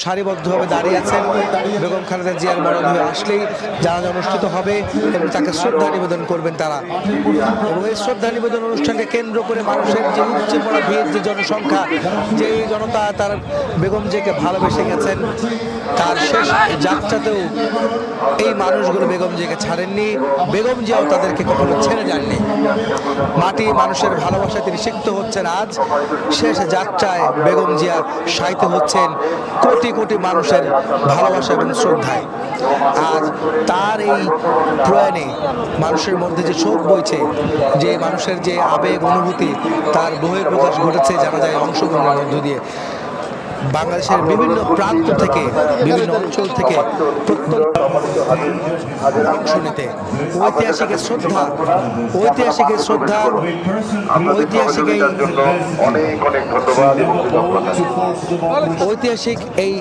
সারিবদ্ধভাবে দাঁড়িয়ে আছেন। বেগম খালেদা জিয়ার মরণ হয়ে আসলেই জানাজা অনুষ্ঠিত হবে এবং তাকে শ্রদ্ধা নিবেদন করবেন তারা। এবং এই শ্রদ্ধা নিবেদন অনুষ্ঠানকে কেন্দ্র করে মানুষের যে উপচে পড়া ভিড়, যে জনসংখ্যা, যে জনতা তার বেগম জিয়াকে ভালোবেসে গেছেন, তার শেষ যাত্রাতেও এই মানুষগুলো বেগম জিয়াকে ছাড়েননি, বেগম জিয়াও তাদেরকে কখনো ছেড়ে যাননি। মাটি মানুষের ভালোবাসায় তিনি সিক্ত হচ্ছেন। আজ শেষ যাত্রায় বেগম জিয়া শায়িত হচ্ছেন কোটি কোটি মানুষের ভালোবাসা এবং শ্রদ্ধায়। আজ তার এই প্রয়াণে মানুষের মধ্যে যে শোক বইছে, যে মানুষের যে আবেগ অনুভূতি, তার বহিঃপ্রকাশ ঘটেছে জানাজায় অংশগ্রহণের মধ্য দিয়ে। বাংলাদেশের বিভিন্ন প্রান্ত থেকে, বিভিন্ন অঞ্চল থেকে প্রত্যন্ত অংশ নিতে ঐতিহাসিকের শ্রদ্ধা, ঐতিহাসিকের শ্রদ্ধা, ঐতিহাসিক এই